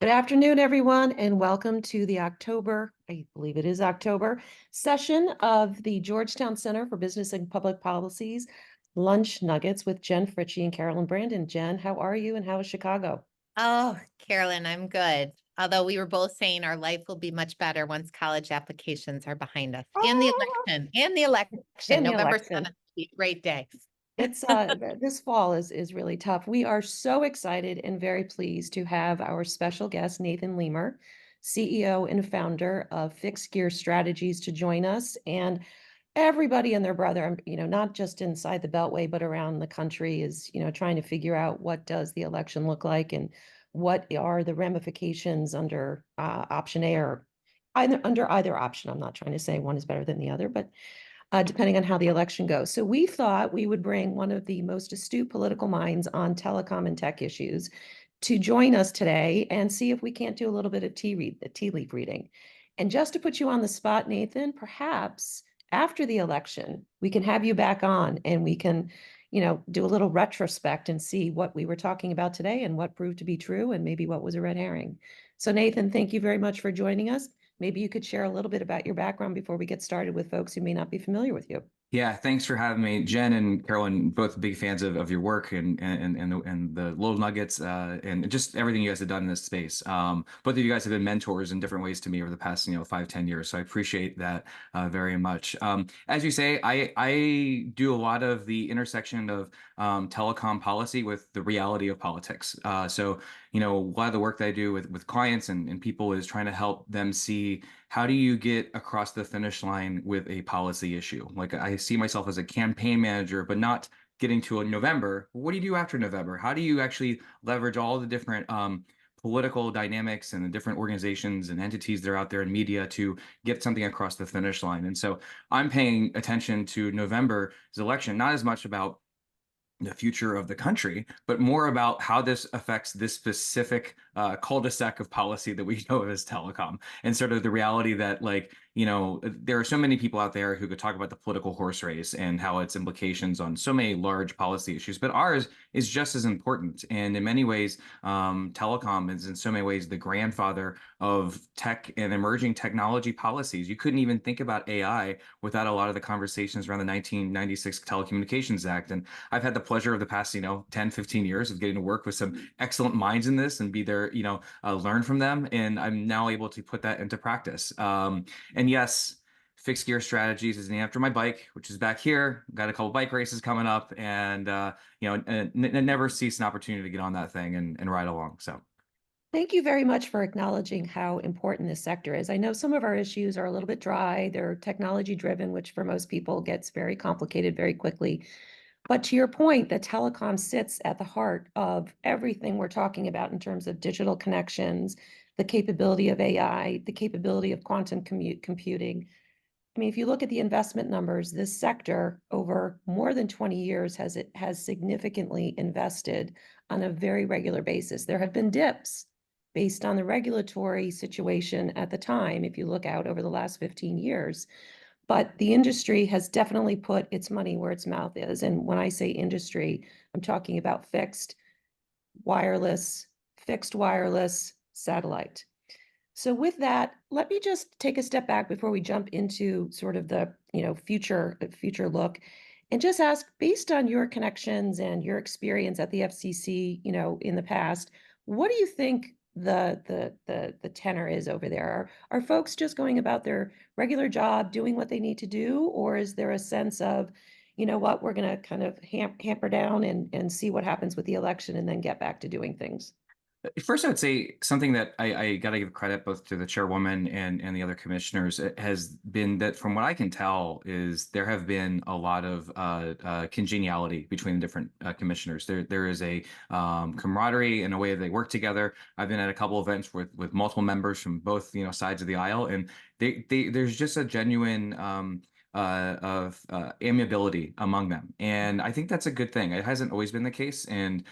afternoon, everyone, and welcome to the I believe it is October, session of the Georgetown Center for Business and Public Policy's Lunch Nuggets with Jen Fritchie and Carolyn Brandon. Jen, how are you and how is Chicago? Oh, Carolyn, I'm good. Although we were both saying our life will be much better once college applications are behind us and the election, In the November election. 7th, great day. It's this fall is really tough. We are so excited and very pleased to have our special guest, Nathan Leamer, CEO and founder of Fixed Gear Strategies, to join us. And everybody and their brother, not just inside the Beltway, but around the country is, trying to figure out what does the election look like and what are the ramifications under option A or under either option. I'm not trying to say one is better than the other, but depending on how the election goes. So we thought we would bring one of the most astute political minds on telecom and tech issues to join us today and see if we can't do a little bit of tea leaf reading. And just to put you on the spot, Nathan, perhaps after the election, we can have you back on and we can, do a little retrospect and see what we were talking about today and what proved to be true and maybe what was a red herring. So Nathan, thank you very much for joining us. Maybe you could share a little bit about your background before we get started with folks who may not be familiar with you. Yeah, thanks for having me. Jen and Carolyn, both big fans of your work and the little nuggets and just everything you guys have done in this space. Both of you guys have been mentors in different ways to me over the past 5-10 years. So I appreciate that very much. As you say, I do a lot of the intersection of telecom policy with the reality of politics. So a lot of the work that I do with clients and people is trying to help them see how do you get across the finish line with a policy issue. Like I see myself as a campaign manager, but not getting to a November. What do you do after November? How do you actually leverage all the different political dynamics and the different organizations and entities that are out there in media to get something across the finish line? And so I'm paying attention to November's election, not as much about the future of the country, but more about how this affects this specific cul-de-sac of policy that we know as telecom, and sort of the reality that, there are so many people out there who could talk about the political horse race and how its implications on so many large policy issues, but ours is just as important. And in many ways, telecom is in so many ways the grandfather of tech and emerging technology policies. You couldn't even think about AI without a lot of the conversations around the 1996 Telecommunications Act. And I've had the pleasure of the past, 10, 15 years of getting to work with some excellent minds in this and be there, learn from them. And I'm now able to put that into practice. And yes, Fixed Gear Strategies is named after my bike, which is back here. Got a couple bike races coming up, and never cease an opportunity to get on that thing and ride along. So Thank you very much for acknowledging how important this sector is. I know some of our issues are a little bit dry. They're technology driven, which for most people gets very complicated very quickly. But to your point, that telecom sits at the heart of everything we're talking about in terms of digital connections, the capability of AI, the capability of quantum computing. I mean, if you look at the investment numbers, this sector over more than 20 years has significantly invested on a very regular basis. There have been dips based on the regulatory situation at the time, if you look out over the last 15 years. But the industry has definitely put its money where its mouth is. And when I say industry, I'm talking about wireless, fixed wireless, satellite. So with that, let me just take a step back before we jump into sort of the, future look and just ask, based on your connections and your experience at the FCC, in the past, what do you think the tenor is over there? Are folks just going about their regular job, doing what they need to do, or is there a sense of, what, we're going to kind of hamper down and see what happens with the election and then get back to doing things? first, I would say something that I got to give credit both to the chairwoman and the other commissioners has been that, from what I can tell, is there have been a lot of congeniality between the different commissioners. There is a camaraderie and a way that they work together. I've been at a couple events with multiple members from both sides of the aisle, and there's just a genuine of amiability among them, and I think that's a good thing. It hasn't always been the case, and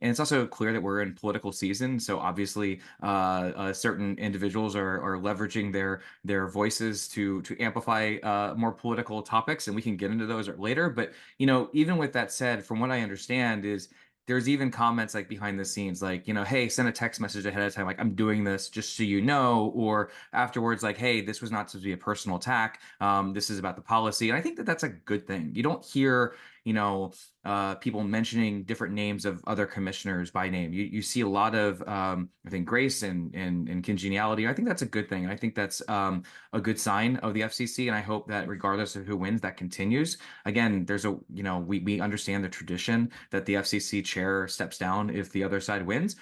it's also clear that we're in political season. So obviously, certain individuals are leveraging their voices to amplify more political topics, and we can get into those later. But even with that said, from what I understand, is there's even comments like behind the scenes, like, hey, send a text message ahead of time, like, I'm doing this just so you know, or afterwards, like, hey, this was not supposed to be a personal attack. This is about the policy. And I think that that's a good thing. You don't hear, people mentioning different names of other commissioners by name. You see a lot of, I think, grace and congeniality. I think that's a good thing. And I think that's a good sign of the FCC. And I hope that regardless of who wins, that continues. Again, we understand the tradition that the FCC chair steps down if the other side wins.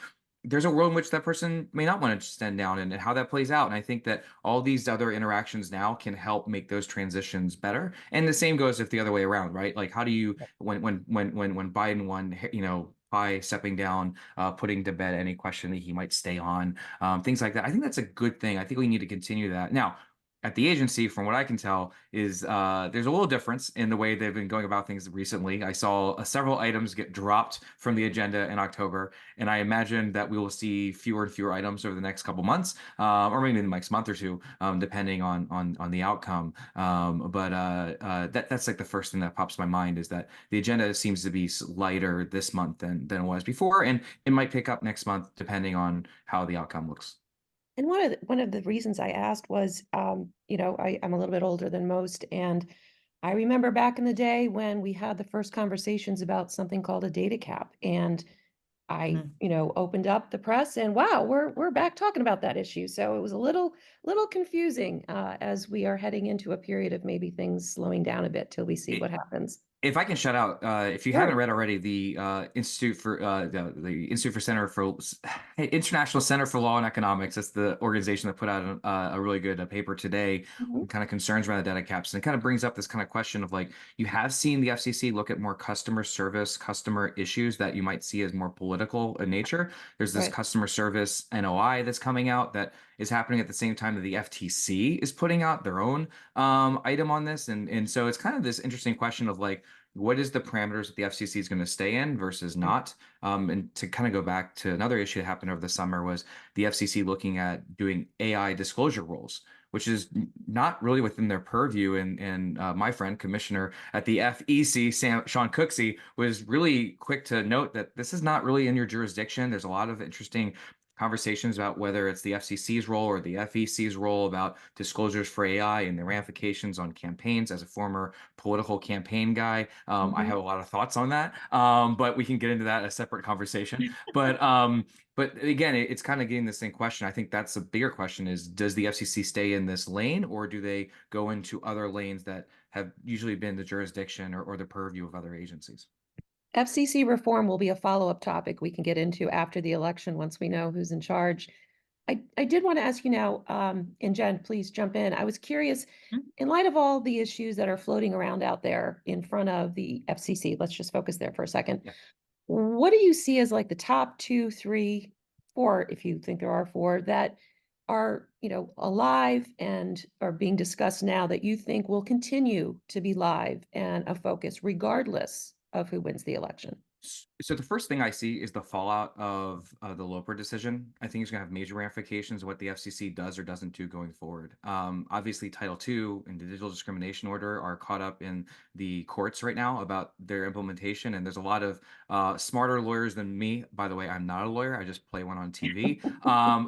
There's a world in which that person may not want to stand down, and how that plays out. And I think that all these other interactions now can help make those transitions better. And the same goes if the other way around, right? Like, how do you, when Biden won, by stepping down, putting to bed any question that he might stay on, things like that. I think that's a good thing. I think we need to continue that. Now, at the agency, from what I can tell, is there's a little difference in the way they've been going about things recently. I saw several items get dropped from the agenda in October, and I imagine that we will see fewer and fewer items over the next couple months, or maybe the next month or two, depending on the outcome. But that's like the first thing that pops to my mind, is that the agenda seems to be lighter this month than it was before, and it might pick up next month depending on how the outcome looks. And one of the reasons I asked was, I'm a little bit older than most, and I remember back in the day when we had the first conversations about something called a data cap, and I, Mm. opened up the press, and wow, we're back talking about that issue. So it was a little confusing as we are heading into a period of maybe things slowing down a bit till we see what happens. If I can shout out, if you haven't Sure. read already, the Institute for Center for International Center for Law and Economics. That's the organization that put out a really good paper today, Mhm. kind of concerns around the data caps, and it kind of brings up this kind of question of, like, you have seen the FCC look at more customer service, customer issues that you might see as more political in nature. There's this Right. customer service NOI that's coming out that is happening at the same time that the FTC is putting out their own item on this, and so it's kind of this interesting question of, like, what is the parameters that the FCC is going to stay in versus Right. not? And to kind of go back to another issue that happened over the summer, was the FCC looking at doing AI disclosure rules, which is not really within their purview. And my friend, commissioner at the FEC, Sean Cooksey, was really quick to note that this is not really in your jurisdiction. There's a lot of interesting conversations about whether it's the FCC's role or the FEC's role about disclosures for AI and the ramifications on campaigns. As a former political campaign guy, I Mhm. have a lot of thoughts on that, but we can get into that a separate conversation. But again, it's kind of getting the same question. I think that's a bigger question: is does the FCC stay in this lane, or do they go into other lanes that have usually been the jurisdiction or the purview of other agencies? FCC reform will be a follow-up topic we can get into after the election once we know who's in charge. I did want to ask you now, and Jen, please jump in. I was curious, in light of all the issues that are floating around out there in front of the FCC, let's just focus there for a second. Yeah. What do you see as like the top two, three, four, if you think there are four, that are, alive and are being discussed now that you think will continue to be live and a focus regardless of who wins the election? So the first thing I see is the fallout of the Loper decision. I think it's going to have major ramifications of what the FCC does or doesn't do going forward. Obviously, Title II and the digital discrimination order are caught up in the courts right now about their implementation, and there's a lot of smarter lawyers than me. By the way, I'm not a lawyer; I just play one on TV.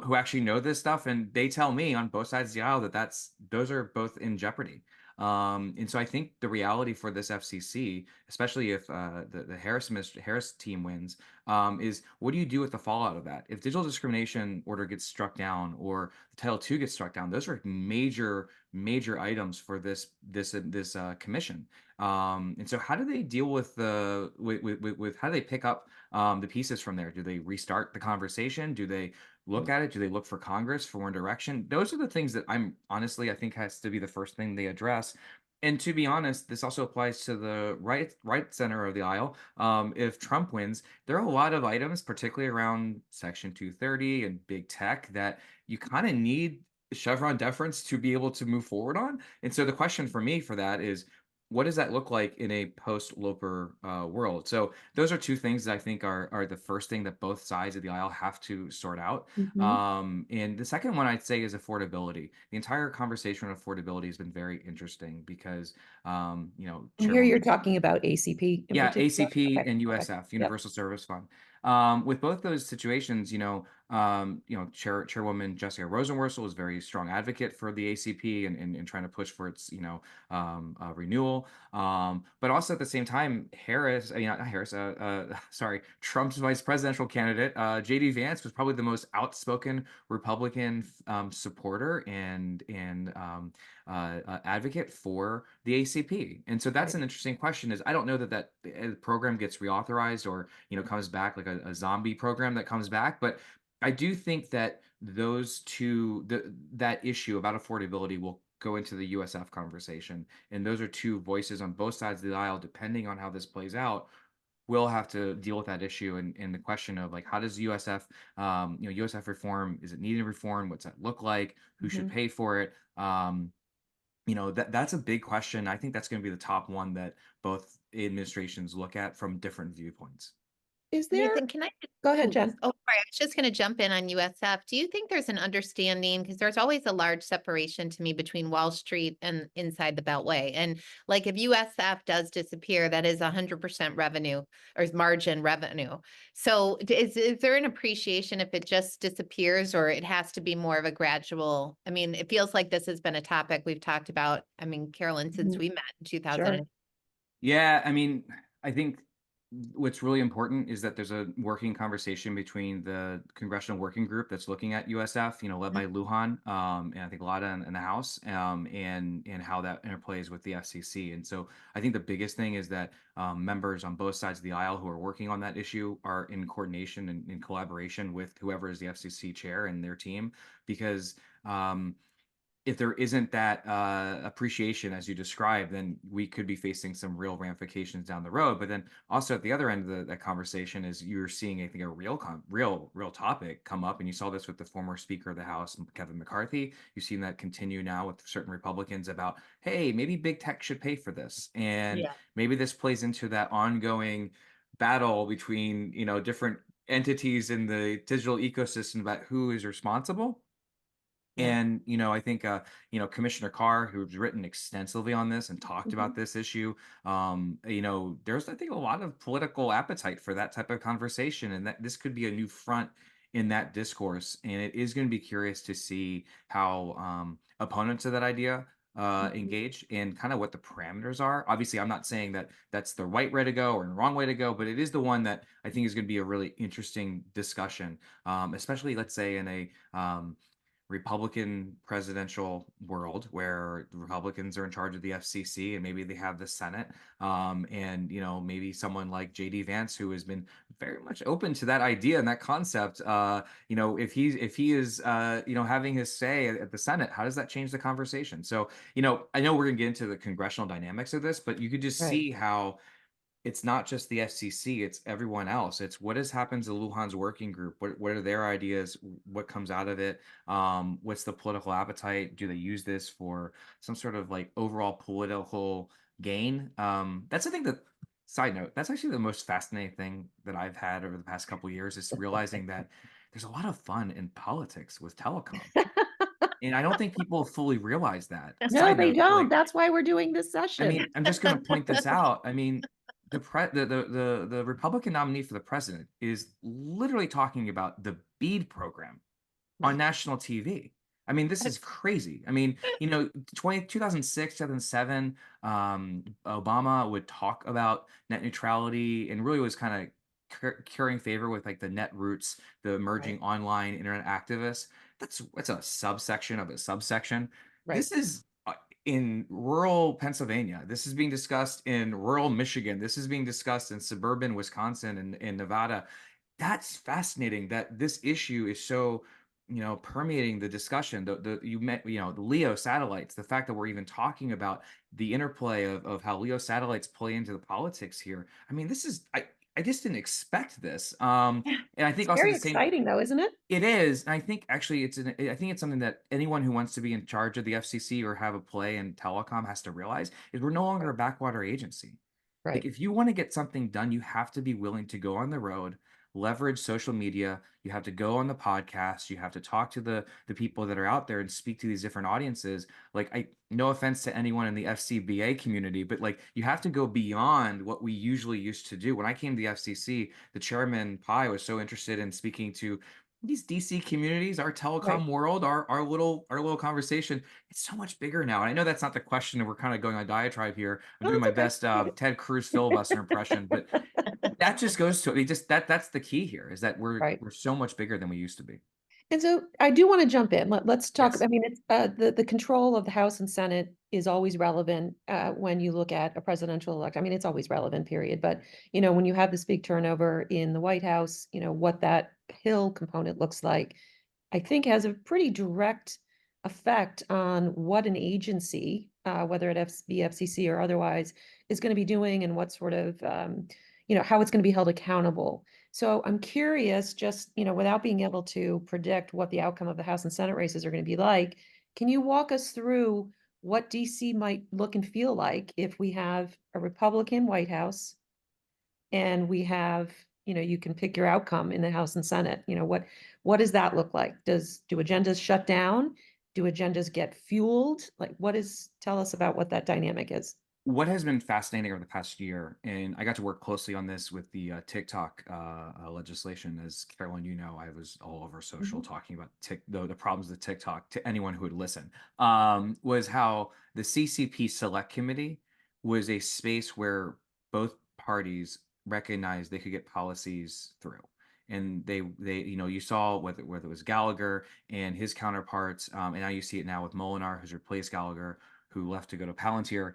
Who actually know this stuff, and they tell me on both sides of the aisle that those are both in jeopardy. And so I think the reality for this FCC, especially if the Harris team wins, is what do you do with the fallout of that? If digital discrimination order gets struck down or the Title II gets struck down, those are major items for this commission. And so how do they deal with with how do they pick up the pieces from there? Do they restart the conversation? Do they look at it? Do they look for Congress for more direction? Those are the things that I think has to be the first thing they address. And to be honest, this also applies to the right center of the aisle. If Trump wins, there are a lot of items, particularly around Section 230 and big tech, that you kind of need Chevron deference to be able to move forward on. And so the question for me for that is, what does that look like in a post-Loper world? So those are two things that I think are the first thing that both sides of the aisle have to sort out. Mhm. And the second one I'd say is affordability. The entire conversation on affordability has been very interesting because, And here you're Chairwoman. talking about ACP in Yeah, particular? ACP Okay, and okay. USF, Yep. Universal Service Fund. With both those situations, Chairwoman Jessica Rosenworcel is a very strong advocate for the ACP and trying to push for its, renewal. But also at the same time, not Harris, sorry, Trump's vice presidential candidate, JD Vance was probably the most outspoken Republican supporter and advocate for the ACP. And so that's Right. an interesting question is I don't know that program gets reauthorized or, comes back like a zombie program that comes back. But I do think that that issue about affordability will go into the USF conversation. And those are two voices on both sides of the aisle, depending on how this plays out. We'll have to deal with that issue and the question of like how does USF USF reform, is it needed reform, what's that look like, who should Mhm. pay for it, that's a big question. I think that's going to be the top one that both administrations look at from different viewpoints. Is there Nathan, can I? Go ahead, Oh, Jen. sorry. I was just going to jump in on USF. Do you think there's an understanding? Because there's always a large separation to me between Wall Street and inside the Beltway. And like if USF does disappear, that is 100% revenue or is margin revenue. So is there an appreciation if it just disappears or it has to be more of a gradual? I mean, it feels like this has been a topic we've talked about. I mean, Carolyn, since Mhm. we met in 2000. Sure. Yeah, I mean, I think what's really important is that there's a working conversation between the congressional working group that's looking at USF, led by Lujan, and I think Lada in the House, and how that interplays with the FCC. And so I think the biggest thing is that members on both sides of the aisle who are working on that issue are in coordination and in collaboration with whoever is the FCC chair and their team, because if there isn't that appreciation as you described, then we could be facing some real ramifications down the road. But then also at the other end of that conversation is you're seeing, I think, a real topic come up, and you saw this with the former Speaker of the House, Kevin McCarthy. You've seen that continue now with certain Republicans about, hey, maybe big tech should pay for this, and Yeah. maybe this plays into that ongoing battle between different entities in the digital ecosystem about who is responsible. Yeah. And, I think, Commissioner Carr, who's written extensively on this and talked about Mhm. this issue, there's, I think, a lot of political appetite for that type of conversation. And that this could be a new front in that discourse. And it is going to be curious to see how opponents of that idea Mhm. engage and kind of what the parameters are. Obviously, I'm not saying that that's the right way to go or the wrong way to go, but it is the one that I think is going to be a really interesting discussion, especially, let's say, in a Republican presidential world where the Republicans are in charge of the FCC and maybe they have the Senate. And maybe someone like JD Vance, who has been very much open to that idea and that concept, if he is having his say at the Senate, how does that change the conversation? So, I know we're gonna get into the congressional dynamics of this, but you could just Right. see how it's not just the FCC, it's everyone else. It's what has happened to Lujan's working group. What are their ideas? What comes out of it? What's the political appetite? Do they use this for some sort of like overall political gain? That's I think that side note, that's actually the most fascinating thing that I've had over the past couple of years is realizing that there's a lot of fun in politics with telecom. And I don't think people fully realize that. No, Side they note, don't. like That's why we're doing this I session. mean, I'm just going to point this out. I mean, the Republican nominee for the president is literally talking about the BEAD program on Right. national TV. I mean, this is crazy. I mean, 2006, 2007, Obama would talk about net neutrality and really was kind of currying favor with like the netroots, the Right. emerging online internet activists. That's a subsection of a subsection. Right. This is in rural Pennsylvania. This is being discussed in rural Michigan. This is being discussed in suburban Wisconsin and Nevada. That's fascinating that this issue is so permeating the discussion. The you met the Leo satellites, the fact that we're even talking about the interplay of how Leo satellites play into the politics here. I mean, this is I just didn't expect this. Yeah. And I It's think also very the same. exciting though, isn't it? It is. And I think actually I think it's something that anyone who wants to be in charge of the FCC or have a play in telecom has to realize is we're no longer Right. a backwater agency. Like, Right. if you want to get something done, you have to be willing to go on the road, leverage social media. You have to go on the podcast. You have to talk to the people that are out there and speak to these different audiences. Like, no offense to anyone in the FCBA community, but like, you have to go beyond what we usually used to do. When I came to the FCC, the chairman Pai was so interested in speaking to these DC communities, our Right. telecom world, our little conversation. It's so much bigger now. And I know that's not the question, and we're kind of going on a diatribe here. I'm No, doing that's my okay. best Good. Ted Cruz filibuster impression, but that just goes to, I mean, just that's the key here, is that we're Right. we're so much bigger than we used to be. And so I do want to jump in. Let's talk. Yes. I mean, it's the control of the House and Senate is always relevant when you look at a presidential election. I mean, it's always relevant, period. But when you have this big turnover in the White House, what that Hill component looks like, I think has a pretty direct effect on what an agency, whether be FCC or otherwise, is going to be doing and what sort of, how it's going to be held accountable. So I'm curious, just, without being able to predict what the outcome of the House and Senate races are going to be like, can you walk us through what DC might look and feel like if we have a Republican White House and we have, you can pick your outcome in the House and Senate? What does that look like? Do agendas shut down? Do agendas get fueled? Like, tell us about what that dynamic is. What has been fascinating over the past year, and I got to work closely on this with the TikTok legislation. As Carolyn, I was all over social Mhm. talking about the problems with TikTok to anyone who would listen. Was how the CCP Select Committee was a space where both parties recognized they could get policies through. And they you saw whether it was Gallagher and his counterparts, and now you see it now with Molinar, who's replaced Gallagher, who left to go to Palantir,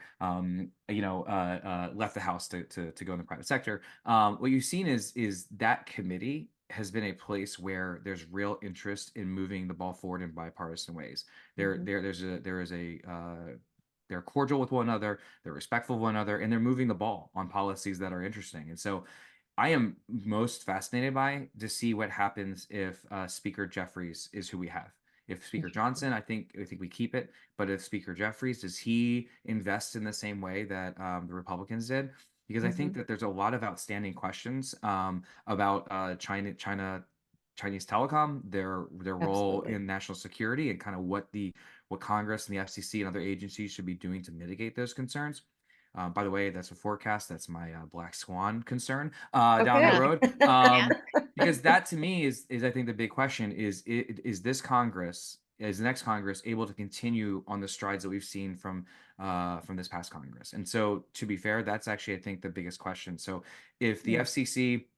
left the House to go in the private sector. What you've seen is that committee has been a place where there's real interest in moving the ball forward in bipartisan ways. Mhm. They're cordial with one another, they're respectful of one another, and they're moving the ball on policies that are interesting. And so I am most fascinated by to see what happens if Speaker Jeffries is who we have. If Speaker Interesting. Johnson, I think we keep it. But if Speaker Jeffries, does he invest in the same way that the Republicans did? Because I think Mhm. that there's a lot of outstanding questions about Chinese telecom, their role Absolutely. in national security, and kind of what Congress and the FCC and other agencies should be doing to mitigate those concerns. By the way, that's a forecast. That's my black swan concern down the Okay. road. Yeah. Because that to me is I think the big question is this Congress, is the next Congress able to continue on the strides that we've seen from this past Congress? And so, to be fair, that's actually, I think, the biggest question. So if the Yeah. FCC,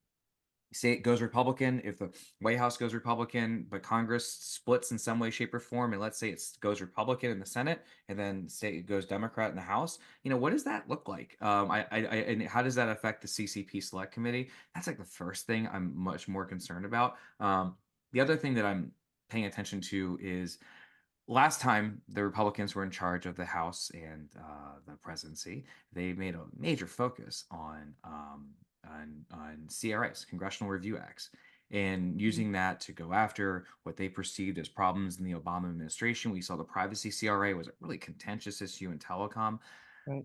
say, it goes Republican, if the White House goes Republican, but Congress splits in some way, shape, or form, and let's say it goes Republican in the Senate, and then say it goes Democrat in the House, what does that look like? And how does that affect the CCP Select Committee? That's like the first thing I'm much more concerned about. The other thing that I'm paying attention to is last time the Republicans were in charge of the House and the presidency, they made a major focus on CRAs, Congressional Review Acts, and Mhm. using that to go after what they perceived as problems in the Obama administration. We saw the privacy CRA was a really contentious issue in telecom. Right.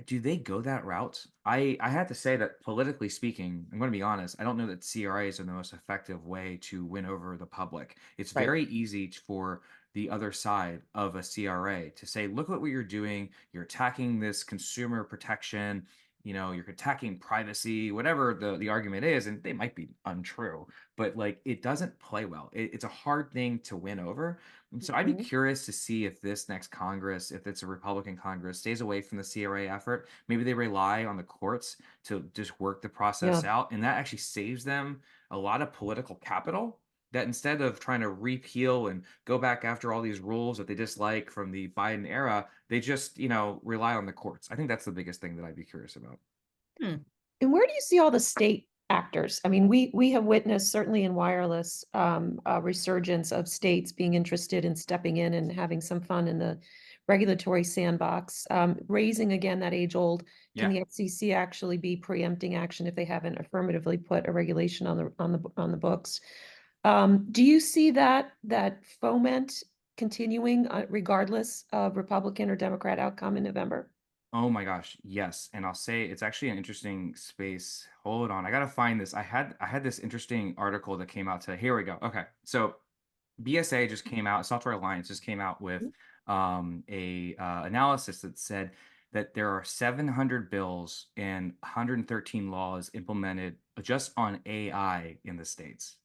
Do they go that route? I have to say that, politically speaking, I'm going to be honest, I don't know that CRAs are the most effective way to win over the public. It's Right. very easy for the other side of a CRA to say, look at what you're doing. You're attacking this consumer protection, you're attacking privacy, whatever the argument is, and they might be untrue, but like, it doesn't play well. It's a hard thing to win over. And so I'd be Mhm. curious to see if this next Congress, if it's a Republican Congress, stays away from the CRA effort. Maybe they rely on the courts to just work the process Yeah. out. And that actually saves them a lot of political capital, that instead of trying to repeal and go back after all these rules that they dislike from the Biden era, they just, rely on the courts. I think that's the biggest thing that I'd be curious about. Hmm. And where do you see all the state actors? I mean, we have witnessed, certainly in wireless, a resurgence of states being interested in stepping in and having some fun in the regulatory sandbox, raising again that age old. Can Yeah. the FCC actually be preempting action if they haven't affirmatively put a regulation on the books? Do you see that foment continuing regardless of Republican or Democrat outcome in November? Oh my gosh, yes. And I'll say it's actually an interesting space. Hold on. I gotta find this. I had this interesting article that came out today. Here we go. Okay. So BSA just came out, Software Alliance just came out with a analysis that said that there are 700 bills and 113 laws implemented just on AI in the states.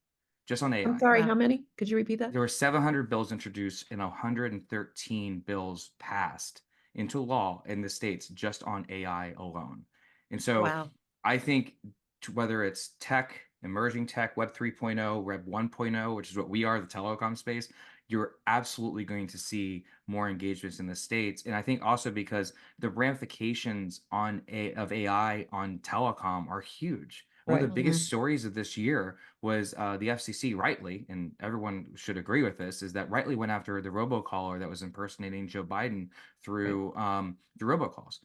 Just on I'm AI. sorry, Wow. how many? Could you repeat that? There were 700 bills introduced and 113 bills passed into law in the states just on AI alone. And so Wow. I think whether it's tech, emerging tech, Web 3.0, Web 1.0, which is what we are, the telecom space, you're absolutely going to see more engagements in the states. And I think also because the ramifications of AI on telecom are huge. One of Right. the biggest stories of this year was the FCC rightly, and everyone should agree with this, is that rightly went after the robocaller that was impersonating Joe Biden Right. through robocalls.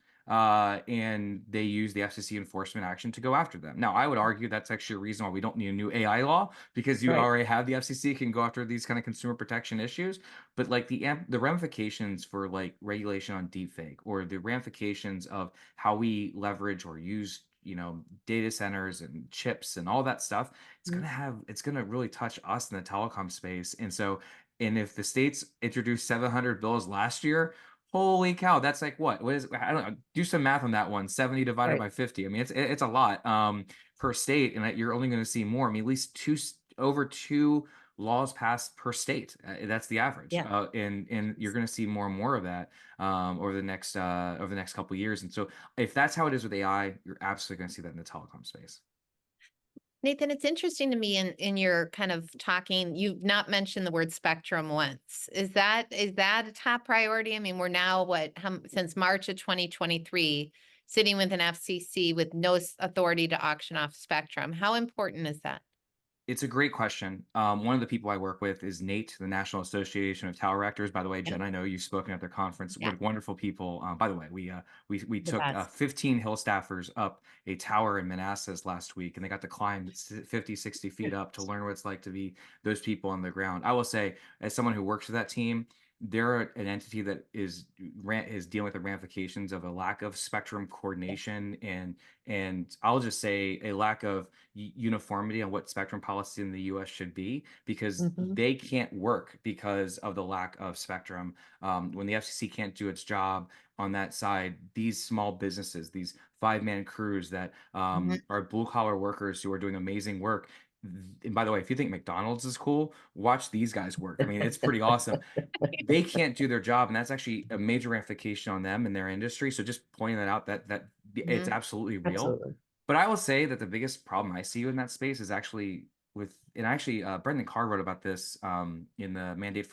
And they used the FCC enforcement action to go after them. Now, I would argue that's actually a reason why we don't need a new AI law because you Right. already have the FCC can go after these kind of consumer protection issues. But like the ramifications for like regulation on deepfake or the ramifications of how we leverage or use data centers and chips and all that stuff, Mhm. it's gonna really touch us in the telecom space. And if the states introduced 700 bills last year, holy cow, that's like what is, I don't know, do some math on that one. 70 divided Right. by 50. I mean, it's a lot per state, and you're only going to see more. I mean, at least over two laws passed per state. That's the average. Yeah. And you're going to see more and more of that over the next couple of years. And so if that's how it is with AI, you're absolutely going to see that in the telecom space. Nathan, it's interesting to me in your kind of talking, you've not mentioned the word spectrum once. Is that a top priority? I mean, we're now since March of 2023 sitting with an FCC with no authority to auction off spectrum. How important is that? It's a great question. One of the people I work with is Nate, the National Association of Tower Rectors. By the way, Yeah. Jen, I know you've spoken at their conference. Yeah, What wonderful people. By the way, we the took best. 15 Hill staffers up a tower in Manassas last week, and they got to climb 50, 60 feet up to learn what it's like to be those people on the ground. I will say, as someone who works for that team, they're an entity that is dealing with the ramifications of a lack of spectrum coordination and I'll just say a lack of uniformity on what spectrum policy in the US should be because Mhm. they can't work because of the lack of spectrum. When the FCC can't do its job on that side, these small businesses, these five-man crews that Mhm. are blue-collar workers who are doing amazing work. And by the way, if you think McDonald's is cool, watch these guys work. I mean, it's pretty awesome. They can't do their job, and that's actually a major ramification on them and their industry. So just pointing that out that it's Mhm. absolutely real. Absolutely. But I will say that the biggest problem I see in that space is actually and actually Brendan Carr wrote about this in the Mandate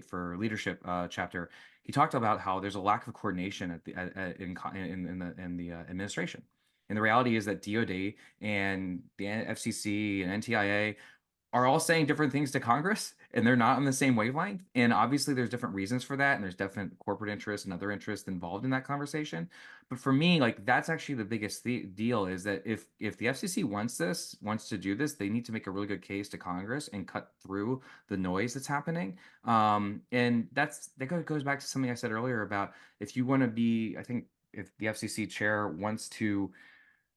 for Leadership chapter. He talked about how there's a lack of coordination in the administration. And the reality is that DoD and the FCC and NTIA are all saying different things to Congress and they're not on the same wavelength. And obviously there's different reasons for that. And there's definite corporate interests and other interests involved in that conversation. But for me, like that's actually the biggest deal is that if the FCC wants to do this, they need to make a really good case to Congress and cut through the noise that's happening. And that goes back to something I said earlier about if you want to be, I think if the FCC chair wants to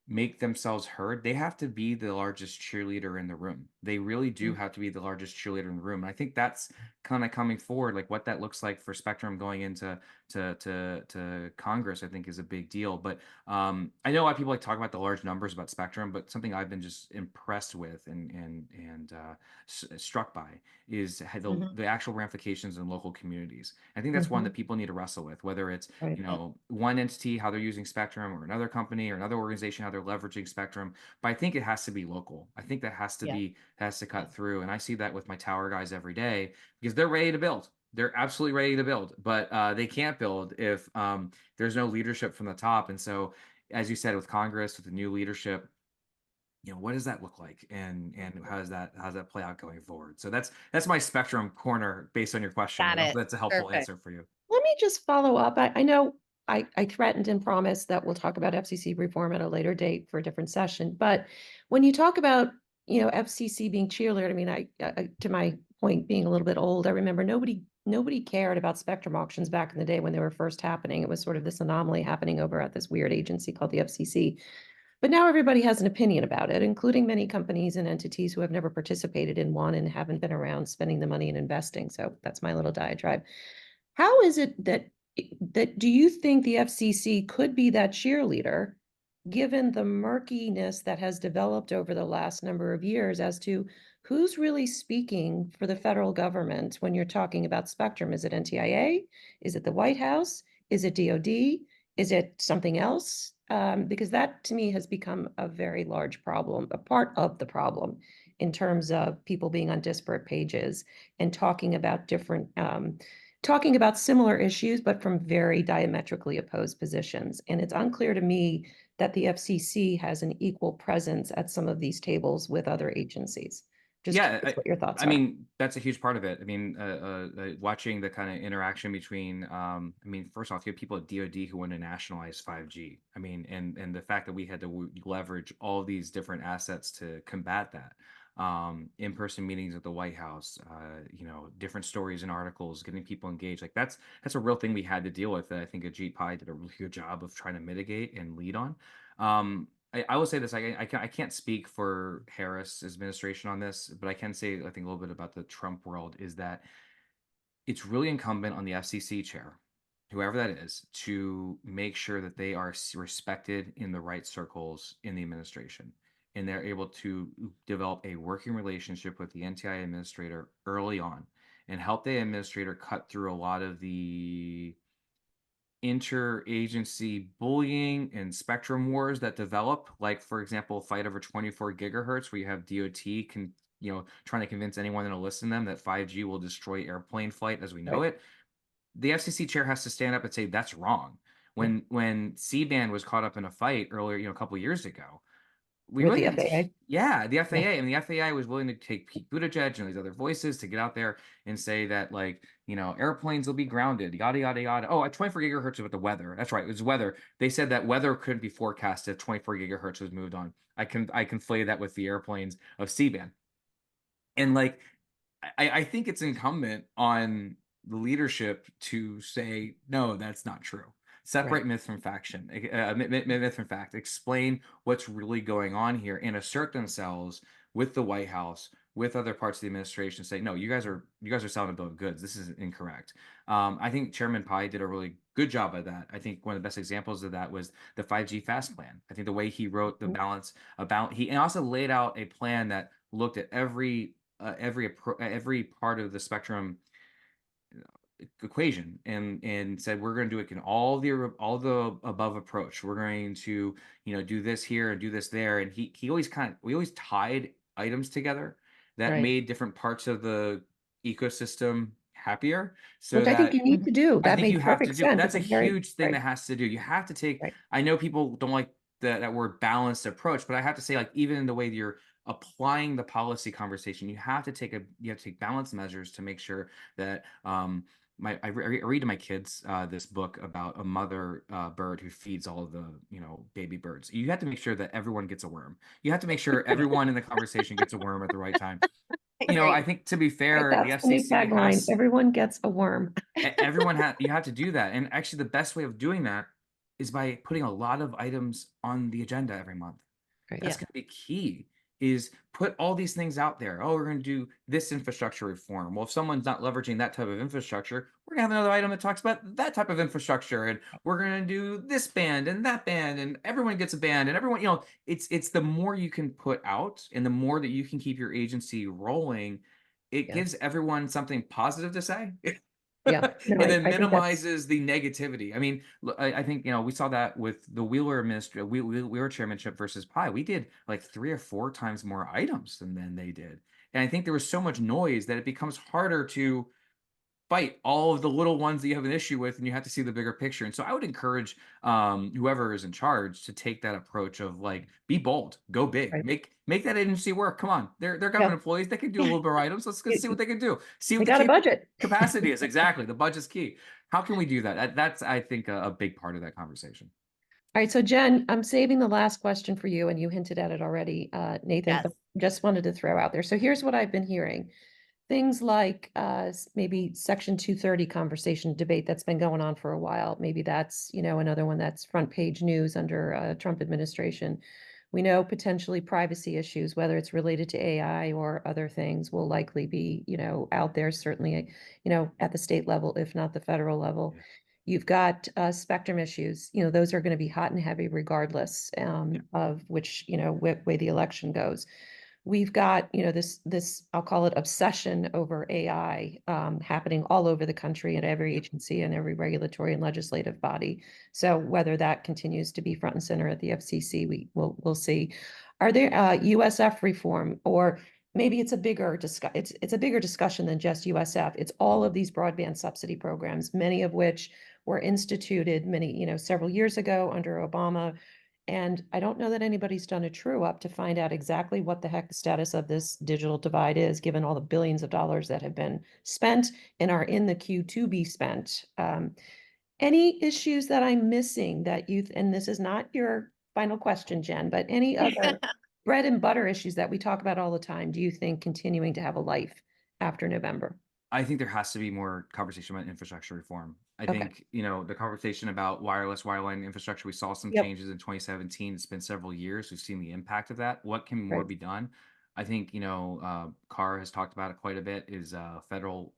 make themselves heard, they have to be the largest cheerleader in the room. They really do Mm. have to be the largest cheerleader in the room. And I think that's kind of coming forward, like what that looks like for Spectrum going into to Congress, I think is a big deal. But I know a lot of people like talk about the large numbers about Spectrum, but something I've been just impressed with and struck by is Mhm. the actual ramifications in local communities. I think that's one that Mhm. people need to wrestle with, whether it's Right. one entity, how they're using Spectrum, or another company or another organization, how they're leveraging Spectrum. But I think it has to be local. I think that Yeah. has to cut through. And I see that with my tower guys every day because they're ready to build. They're absolutely ready to build, but they can't build if there's no leadership from the top. And so, as you said, with Congress, with the new leadership, what does that look like, and how does that play out going forward? So that's my Spectrum corner based on your question. I Got hope it. that's a helpful Perfect. answer for you. me just follow up. I know I threatened and promised that we'll talk about FCC reform at a later date for a different session. But when you talk about, FCC being cheerleader, I mean, to my point, being a little bit old, I remember nobody cared about spectrum auctions back in the day when they were first happening. It was sort of this anomaly happening over at this weird agency called the FCC. But now everybody has an opinion about it, including many companies and entities who have never participated in one and haven't been around spending the money and investing. So that's my little diatribe. How is it that do you think the FCC could be that cheerleader, given the murkiness that has developed over the last number of years as to who's really speaking for the federal government when you're talking about spectrum? Is it NTIA? Is it the White House? Is it DOD? Is it something else? Because that to me has become a very large problem, a part of the problem in terms of people being on disparate pages and talking about similar issues, but from very diametrically opposed positions. And it's unclear to me that the FCC has an equal presence at some of these tables with other agencies. Just Yeah, curious what your thoughts I are. mean, that's a huge part of it. I mean, watching the kind of interaction between, I mean, first off, you have people at DoD who want to nationalize 5G. I mean, and the fact that we had to leverage all these different assets to combat that. In-person meetings at the White House, different stories and articles, getting people engaged. Like that's a real thing we had to deal with that I think Ajit Pai did a really good job of trying to mitigate and lead on. I will say this, I can't speak for Harris administration on this, but I can say, I think a little bit about the Trump world is that it's really incumbent on the FCC chair, whoever that is, to make sure that they are respected in the right circles in the administration. And they're able to develop a working relationship with the NTI administrator early on and help the administrator cut through a lot of the interagency bullying and spectrum wars that develop, like for example, fight over 24 gigahertz, where you have DOT trying to convince anyone to listen to them that 5G will destroy airplane flight as we know Right. it. The FCC chair has to stand up and say that's wrong. Yeah. When C-band was caught up in a fight earlier, a couple years ago, we With really the had to, FAA. yeah, the Yeah. FAA, and the FAA was willing to take Pete Buttigieg and these other voices to get out there and say that, like, airplanes will be grounded, yada, yada, yada. Oh, at 24 gigahertz with the weather. That's right. It was weather. They said that weather couldn't be forecast if 24 gigahertz was moved on. I conflated that with the airplanes of C-band. And like, I think it's incumbent on the leadership to say, no, that's not true. Separate Right. myth from faction, myth from fact. Explain what's really going on here, and assert themselves with the White House, with other parts of the administration. Say, no, you guys are selling a bill of goods. This is incorrect. I think Chairman Pai did a really good job of that. I think one of the best examples of that was the 5G fast plan. I think the way he wrote the balance about and also laid out a plan that looked at every part of the spectrum equation and said we're going to do it in all the above approach. We're going to do this here and do this there, and he always we always tied items together that Right. made different parts of the ecosystem happier, so Which I think that you need to do. I That think you made have to perfect do. sense. That's It's a a very huge thing right. that has to do. You have to take. Right. I know people don't like that word balanced approach, but I have to say, like, even in the way that you're applying the policy conversation, you have to take balanced measures to make sure that I read to my kids this book about a mother bird who feeds all of the baby birds. You have to make sure that everyone gets a worm. You have to make sure everyone in the conversation gets a worm at the right time. I agree. I think, to be Right. fair, the That's the new FCC tagline. has Everyone gets a worm. everyone you have to do that. And actually the best way of doing that is by putting a lot of items on the agenda every month. Right. That's Yeah. going to be key, is put all these things out there. Oh, we're going to do this infrastructure reform. Well, if someone's not leveraging that type of infrastructure, we're going to have another item that talks about that type of infrastructure. And we're going to do this band and that band, and everyone gets a band, and everyone, it's the more you can put out and the more that you can keep your agency rolling, it Yeah. gives everyone something positive to say. Yeah. No, And then I think that's minimizes the negativity. I mean, I think we saw that with the Wheeler chairmanship versus Pi. We did like 3 or 4 times more items than they did, and I think there was so much noise that it becomes harder to fight all of the little ones that you have an issue with, and you have to see the bigger picture. And so I would encourage whoever is in charge to take that approach of like, be bold, go big, Right. make that agency work. Come on, they're Yeah. government employees, they can do a little bit of items. Let's see what You they can do. See they what the got a budget. capacity is. Exactly, the budget's key. How can we do that? That's I think a big part of that conversation. All right, so Jen, I'm saving the last question for you, and you hinted at it already, Nathan, Yes. but just wanted to throw out there. So here's what I've been hearing. Things like maybe Section 230 conversation debate that's been going on for a while. Maybe that's, another one that's front page news under Trump administration. We know potentially privacy issues, whether it's related to AI or other things, will likely be, out there, certainly, at the state level, if not the federal level. Yeah. You've got spectrum issues. Those are going to be hot and heavy regardless Yeah. of which, way the election goes. We've got, this I'll call it obsession over AI happening all over the country at every agency and every regulatory and legislative body. So whether that continues to be front and center at the FCC, we'll see. Are there USF reform, or maybe it's a bigger discussion than just USF. It's all of these broadband subsidy programs, many of which were instituted several years ago under Obama. And I don't know that anybody's done a true up to find out exactly what the heck the status of this digital divide is, given all the billions of dollars that have been spent and are in the queue to be spent. Any issues that I'm missing and this is not your final question, Jen, but any other bread and butter issues that we talk about all the time, do you think continuing to have a life after November? I think there has to be more conversation about infrastructure reform. I Okay. think, the conversation about wireless, wireline infrastructure, we saw some Yep. changes in 2017. It's been several years. We've seen the impact of that. What can more Right. be done? I think, Carr has talked about it quite a bit, is federal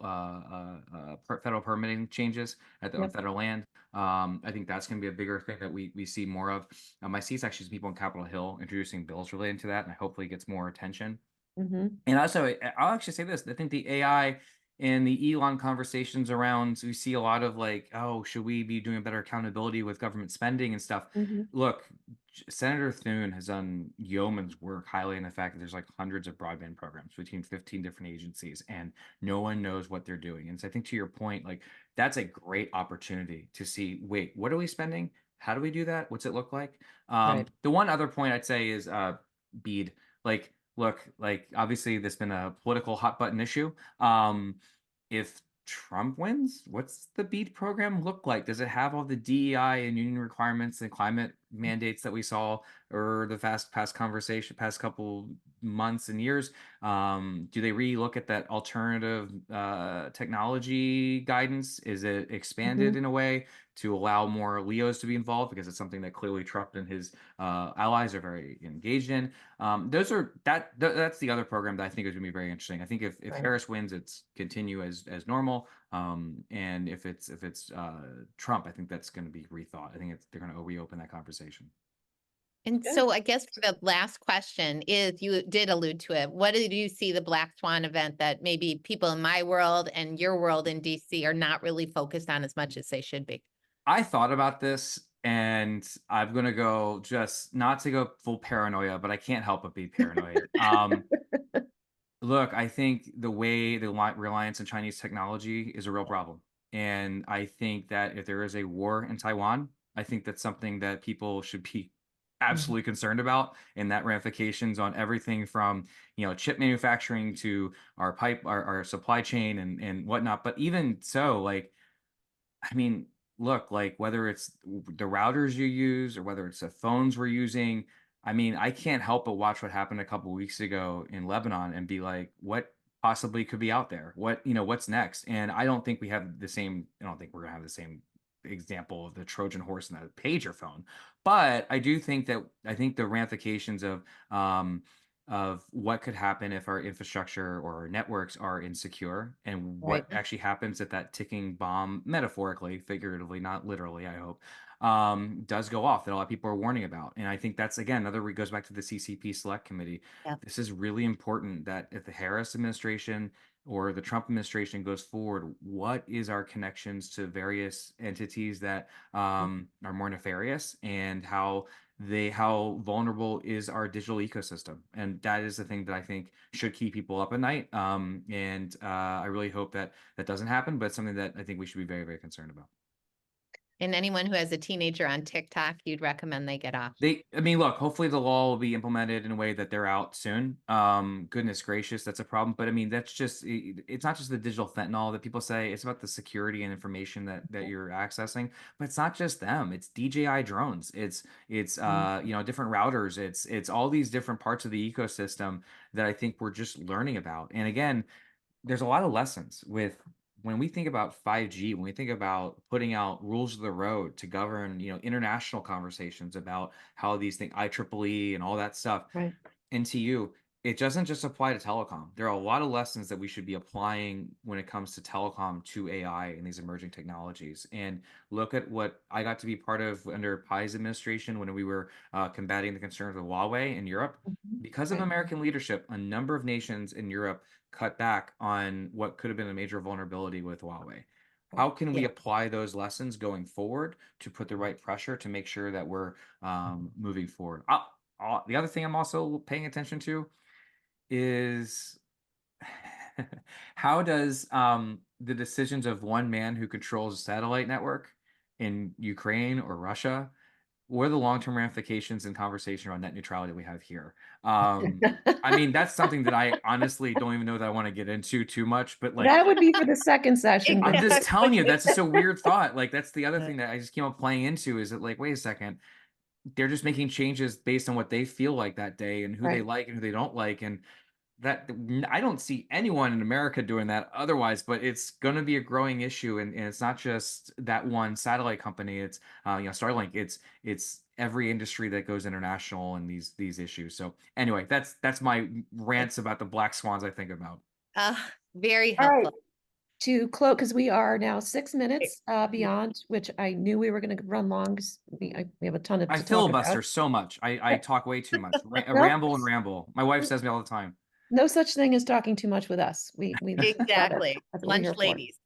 permitting changes on Yep. federal land. I think that's going to be a bigger thing that we see more of. I see it's actually some people on Capitol Hill introducing bills relating to that, and hopefully it gets more attention. Hmm. And also, I'll actually say this: I think the AI and the Elon conversations around, we see a lot of like, oh, should we be doing better accountability with government spending and stuff? Hmm. Look, Senator Thune has done yeoman's work highlighting the fact that there's like hundreds of broadband programs between 15 different agencies, and no one knows what they're doing. And so I think to your point, like that's a great opportunity to see, wait, what are we spending? How do we do that? What's it look like? Right. The one other point I'd say is BEAD. Like, look, like obviously there's been a political hot button issue. If Trump wins, what's the BEAD program look like? Does it have all the DEI and union requirements and climate mandates that we saw or the past couple months and years? Do they re-look at that alternative technology guidance? Is it expanded Hmm. in a way to allow more LEOs to be involved? Because it's something that clearly Trump and his allies are very engaged in. That's the other program that I think is going to be very interesting. I think if Right. Harris wins, it's continue as normal. And if it's Trump, I think that's going to be rethought. I think they're going to reopen that conversation. And Good. so I guess for the last question is, you did allude to it. What did you see the Black Swan event that maybe people in my world and your world in DC are not really focused on as much as they should be? I thought about this, and I'm going to go, just not to go full paranoia, but I can't help but be paranoid. Look, I think the way the reliance on Chinese technology is a real problem. And I think that if there is a war in Taiwan, I think that's something that people should be Mhm. absolutely concerned about, and that ramifications on everything from, chip manufacturing to our supply chain and whatnot. But even so, like, I mean, look, like whether it's the routers you use or whether it's the phones we're using, I mean, I can't help but watch what happened a couple weeks ago in Lebanon and be like, what possibly could be out there? What's next? And I don't think I don't think we're gonna have the same example of the Trojan horse and the pager phone. But I think the ramifications of what could happen if our infrastructure or our networks are insecure, and Right. what actually happens if that ticking bomb, metaphorically, figuratively, not literally, I hope, does go off, that a lot of people are warning about. And I think that's, again, goes back to the CCP Select Committee. Yeah. This is really important, that if the Harris administration or the Trump administration goes forward, what is our connections to various entities that are more nefarious, and how how vulnerable is our digital ecosystem, and that is the thing that I think should keep people up at night. I really hope that that doesn't happen, but it's something that I think we should be very, very concerned about. And anyone who has a teenager on TikTok, you'd recommend they get off. I mean, look, hopefully the law will be implemented in a way that they're out soon. Goodness gracious, that's a problem. But I mean, that's just, it's not just the digital fentanyl that people say, it's about the security and information that you're accessing. But it's not just them. It's DJI drones. It's you know, different routers. It's all these different parts of the ecosystem that I think we're just learning about. And again, there's a lot of lessons with when we think about 5G, when we think about putting out rules of the road to govern, you know, international conversations about how these things, IEEE and all that stuff, Right. NTU, it doesn't just apply to telecom. There are a lot of lessons that we should be applying when it comes to telecom to AI and these emerging technologies. And look at what I got to be part of under Pi's administration when we were combating the concerns of Huawei in Europe. Mhm. Because of Right. American leadership, a number of nations in Europe cut back on what could have been a major vulnerability with Huawei. How can we Yeah. apply those lessons going forward to put the right pressure to make sure that we're moving forward? The other thing I'm also paying attention to is how does the decisions of one man who controls a satellite network in Ukraine or Russia, what are the long-term ramifications and conversation around net neutrality we have here? I mean, that's something that I honestly don't even know that I want to get into too much, but like, That would be for the second session. I'm just telling you, Exactly. that's just a weird thought. Like, that's the other thing that I just came up playing into is that, like, wait a second, they're just making changes based on what they feel like that day and who they Right. like and who they don't like. And that I don't see anyone in America doing that otherwise, but it's going to be a growing issue. And it's not just that one satellite company. It's, you know, Starlink, it's every industry that goes international and these issues. So anyway, that's my rants about the black swans I think about. Very All right. helpful. To close, because we are now 6 minutes Yeah. beyond, which I knew we were going to run long, 'cause we have a ton I to talk about. filibuster so much. I talk way too much. Well, Ramble and ramble. My wife says me all the time. no such thing as talking too much with us. We love it. Exactly. That's what we're Lunch here for. ladies.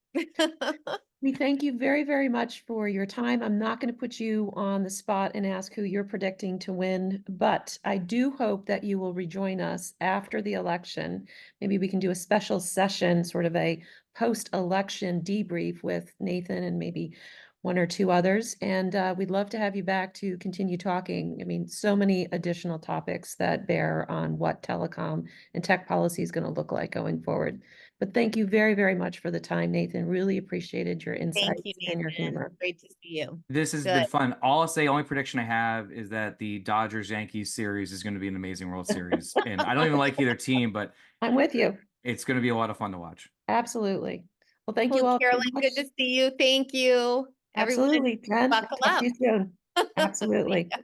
We thank you very, very much for your time. I'm not going to put you on the spot and ask who you're predicting to win, but I do hope that you will rejoin us after the election. Maybe we can do a special session, sort of a post-election debrief with Nathan and maybe one or two others. And we'd love to have you back to continue talking. I mean, so many additional topics that bear on what telecom and tech policy is going to look like going forward. But thank you very, very much for the time, Nathan. Really appreciated your Thank you, insights and your Nathan. humor. Great to see you. This has Good. been fun. All I'll say, only prediction I have is that the Dodgers Yankees series is going to be an amazing World Series. And I don't even like either team, but I'm with you. it's going to be a lot of fun to watch. Absolutely. Well, thank you Well, all very Carolyn, much. good to see you. Thank you. Everyone, Absolutely, Jen. buckle Talk to up. you soon. See Absolutely. ya.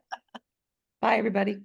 Bye, everybody.